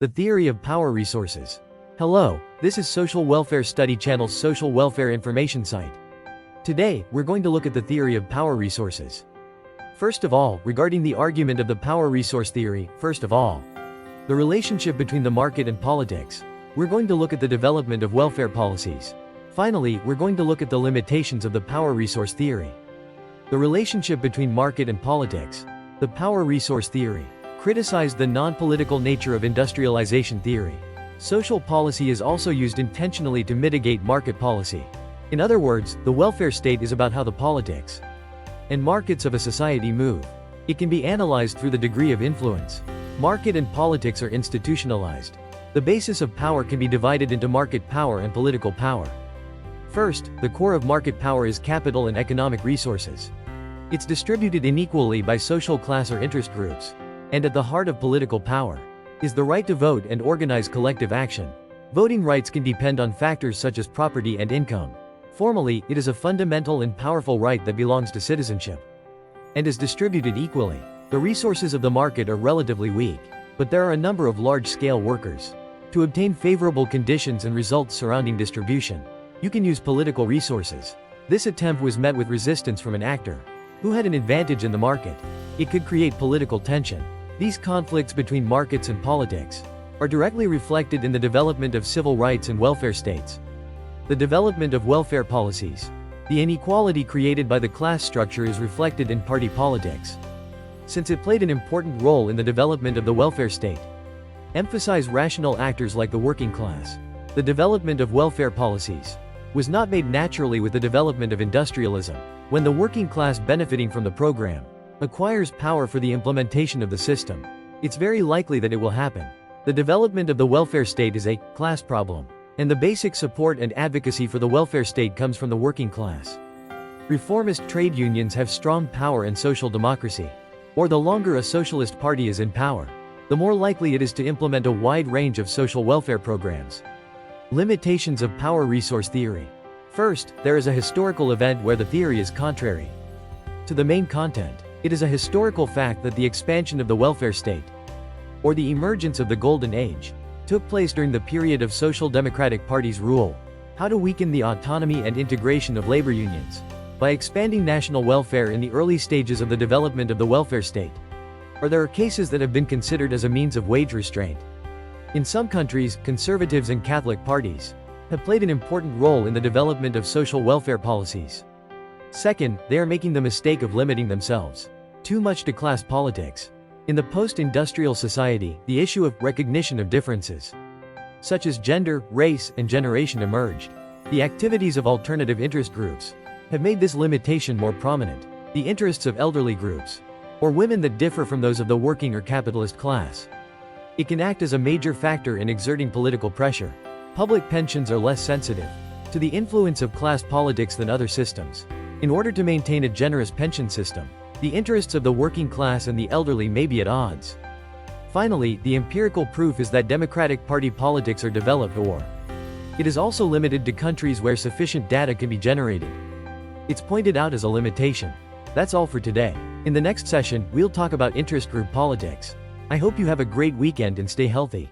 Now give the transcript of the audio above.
The theory of power resources. Hello, this is Social Welfare Study Channel's social welfare information site. Today, we're going to look at the theory of power resources. First of all, regarding the argument of the power resource theory, the relationship between the market and politics. We're going to look at the development of welfare policies. Finally, we're going to look at the limitations of the power resource theory. The relationship between market and politics. The power resource theory criticized the non-political nature of industrialization theory. Social policy is also used intentionally to mitigate market policy. In other words, the welfare state is about how the politics and markets of a society move. It can be analyzed through the degree of influence. Market and politics are institutionalized. The basis of power can be divided into market power and political power. First, the core of market power is capital and economic resources. It's distributed unequally by social class or interest groups. And at the heart of political power is the right to vote and organize collective action. Voting rights can depend on factors such as property and income. Formally, it is a fundamental and powerful right that belongs to citizenship and is distributed equally. The resources of the market are relatively weak, but there are a number of large-scale workers. To obtain favorable conditions and results surrounding distribution, you can use political resources. This attempt was met with resistance from an actor who had an advantage in the market. It could create political tension. These conflicts between markets and politics are directly reflected in the development of civil rights and welfare states. The development of welfare policies. The inequality created by the class structure is reflected in party politics, since it played an important role in the development of the welfare state. Emphasize rational actors like the working class. The development of welfare policies was not made naturally with the development of industrialism. When the working class benefiting from the program acquires power for the implementation of the system, it's very likely that it will happen. The development of the welfare state is a class problem, and the basic support and advocacy for the welfare state comes from the working class. Reformist trade unions have strong power and social democracy. Or the longer a socialist party is in power, the more likely it is to implement a wide range of social welfare programs. Limitations of power resource theory. First, there is a historical event where the theory is contrary to the main content. It is a historical fact that the expansion of the welfare state, or the emergence of the Golden Age, took place during the period of Social Democratic Party's rule. How to weaken the autonomy and integration of labor unions? By expanding national welfare in the early stages of the development of the welfare state. Or there are cases that have been considered as a means of wage restraint. In some countries, conservatives and Catholic parties have played an important role in the development of social welfare policies. Second, they are making the mistake of limiting themselves too much to class politics. In the post-industrial society, the issue of recognition of differences, such as gender, race, and generation emerged. The activities of alternative interest groups have made this limitation more prominent. The interests of elderly groups, or women that differ from those of the working or capitalist class. It can act as a major factor in exerting political pressure. Public pensions are less sensitive to the influence of class politics than other systems. In order to maintain a generous pension system, the interests of the working class and the elderly may be at odds. Finally, the empirical proof is that Democratic Party politics are developed, or it is also limited to countries where sufficient data can be generated. It's pointed out as a limitation. That's all for today. In the next session, we'll talk about interest group politics. I hope you have a great weekend and stay healthy.